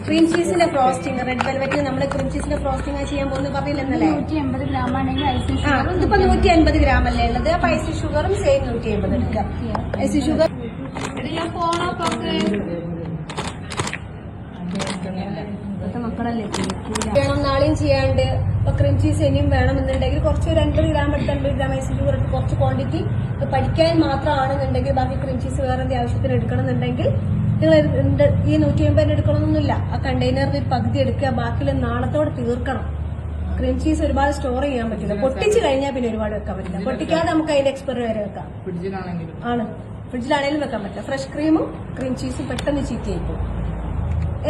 Cream ചീസിന്റെ frosting red വെൽവെറ്റിൽ നമ്മുടെ cream ചീസിന്റെ frosting ചെയ്യാൻ പോകുന്ന പറഞ്ഞില്ലെന്നല്ലേ? 180 ഗ്രാം ആണെങ്കിൽ ഇതിപ്പോ 150 ഗ്രാം അല്ലേ ഉള്ളത്. അപ്പൊ ഐസിങ് ഷുഗറും സെയിം 150 എടുക്കാം. ഐസിങ് ഷുഗർ മക്കളല്ലേ വേണം നാളെയും ചെയ്യാണ്ട്. ഇപ്പൊ ക്രീം ചീസ് ഇനിയും വേണമെന്നുണ്ടെങ്കിൽ കുറച്ച് 50 ഗ്രാം എടുത്ത് 50 ഗ്രാം ഐസിങ് ഷുഗർ എടുത്ത് കുറച്ച് ക്വാണ്ടിറ്റി പഠിക്കാൻ മാത്രമാണെന്നുണ്ടെങ്കിൽ ബാക്കി ക്രീം ചീസ് വേറെ എന്തെങ്കിലും ആവശ്യത്തിന് എടുക്കണമെന്നുണ്ടെങ്കിൽ നിങ്ങൾ ഈ 150 എടുക്കണമെന്നൊന്നുമില്ല. ആ കണ്ടെയ്നറിൽ പകുതി എടുക്കുക, ബാക്കിയുള്ള നാളത്തോടെ തീർക്കണം. ക്രീം ചീസ് ഒരുപാട് സ്റ്റോർ ചെയ്യാൻ പറ്റില്ല. പൊട്ടിച്ച് കഴിഞ്ഞാൽ പിന്നെ ഒരുപാട് വെക്കാൻ പറ്റില്ല. പൊട്ടിക്കാതെ നമുക്ക് അതിന്റെ എക്സ്പയറി വരെ വെക്കാം. ഫ്രിഡ്ജിലാണെങ്കിലും വെക്കാൻ പറ്റില്ല. ഫ്രഷ് ക്രീമും ക്രീം ചീസും പെട്ടെന്ന് ചീത്തയായി പോകും.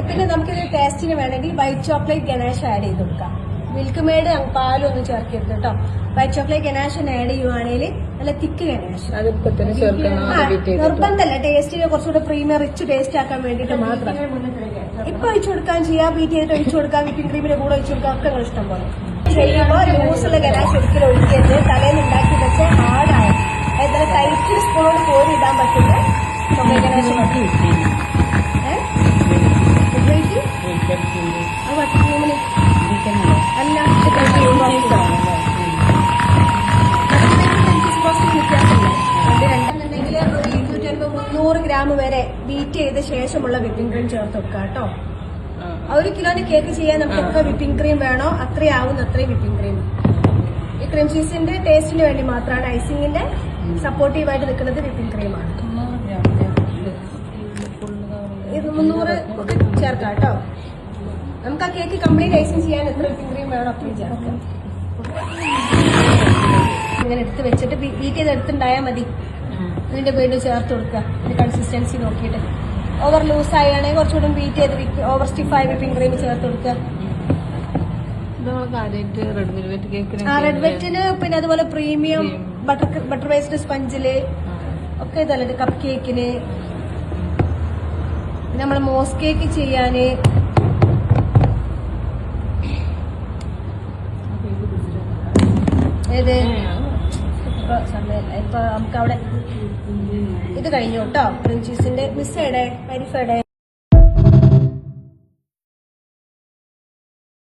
പിന്നെ നമുക്കിത് ടേസ്റ്റിന് വേണമെങ്കിൽ വൈറ്റ് ചോക്ലേറ്റ് ഗനാഷ് ആഡ് ചെയ്ത് കൊടുക്കാം. മിൽക്ക് മെയ്ഡ് പാലൊന്നും ചേർക്കരുത് കേട്ടോ. വൈറ്റ് ചോക്ലേറ്റ് ഗനാഷ് ആഡ് ചെയ്യുവാണെങ്കിൽ നല്ല തിക്ക് ഗനാഷ്. നിർബന്ധമല്ല, ടേസ്റ്റിന് കുറച്ചുകൂടെ പ്രീമിയം റിച്ച് ടേസ്റ്റ് ആക്കാൻ വേണ്ടിയിട്ട് മാത്രം. ഇപ്പൊ ഒഴിച്ചു കൊടുക്കാൻ ചെയ്യാം, ബീറ്റ് ചെയ്തിട്ട് ഒഴിച്ചു കൊടുക്കാം, വിപ്പിംഗ് ക്രീമിന്റെ കൂടെ ഒഴിച്ചു കൊടുക്കാം, ഒക്കെ ഇഷ്ടം പോലെ ചെയ്യുമ്പോൾ ലൂസുള്ള ഗനാഷ് ഒരിക്കലും ഒഴിക്കരുത്. തലേന്ന് ഉണ്ടാക്കി വെച്ച് ഹാർഡായ നല്ല ടൈറ്റ് സ്പൂണോട് കോരി ഇടാൻ പറ്റുന്ന ചോക്ലേറ്റ് ഗനാഷ് അല്ല 250-300 ഗ്രാം വരെ ബീറ്റ് ചെയ്ത ശേഷമുള്ള വിപ്പിംഗ് ക്രീം ചേർത്ത് വെക്കുക കേട്ടോ. 1 കിലോന് കേക്ക് ചെയ്യാൻ നമുക്ക് എത്ര വിപ്പിംഗ് ക്രീം വേണോ അത്രയാവുന്ന അത്രയും വിപ്പിംഗ് ക്രീം. ഈ ക്രീം ചീസിന്റെ ടേസ്റ്റിന് വേണ്ടി മാത്രമാണ് ഐസിങ്ങിന്റെ സപ്പോർട്ടീവായിട്ട് നിൽക്കുന്നത് വിപ്പിംഗ് ക്രീമാണ്. ഇത് 300 ഒക്കെ ചേർക്കാം കേട്ടോ. നമുക്ക് ആ കേക്ക് കംപ്ലീറ്റ് ഐസിങ് ചെയ്യാൻ എത്ര വിപ്പിംഗ് ക്രീം വേണം അത്രയും ചേർക്കാം. ഇങ്ങനെ എടുത്ത് വെച്ചിട്ട് ബീറ്റ് ചെയ്ത് എടുത്തുണ്ടായാൽ മതി. ഇതിന്റെ വീണ്ടും ചേർത്ത് കൊടുക്കുക. ഇതിന്റെ കൺസിസ്റ്റൻസി നോക്കിയിട്ട് ഓവർ ലൂസ് ആയാണെങ്കിൽ കുറച്ചുകൂടി ബീറ്റ് ചെയ്ത് ഓവർ സ്റ്റിഫായ വിപ്പിംഗ് ക്രീം ചേർത്ത് കൊടുക്കുക. റെഡ് വെറ്റിന് പിന്നെ അതുപോലെ പ്രീമിയം ബട്ടർ വേസ്ഡ് സ്പഞ്ചില് ഒക്കെ ഇതല്ലേ. കപ്പ് കേക്കിന് പിന്നെ നമ്മള് മോസ് കേക്ക് ചെയ്യാന് ഇപ്പൊ നമുക്ക് അവിടെ ഇത് കഴിഞ്ഞു കേട്ടോ. ക്രീം ചീസിന്റെ മിസ് എവിടെ വെരിഫൈഡ്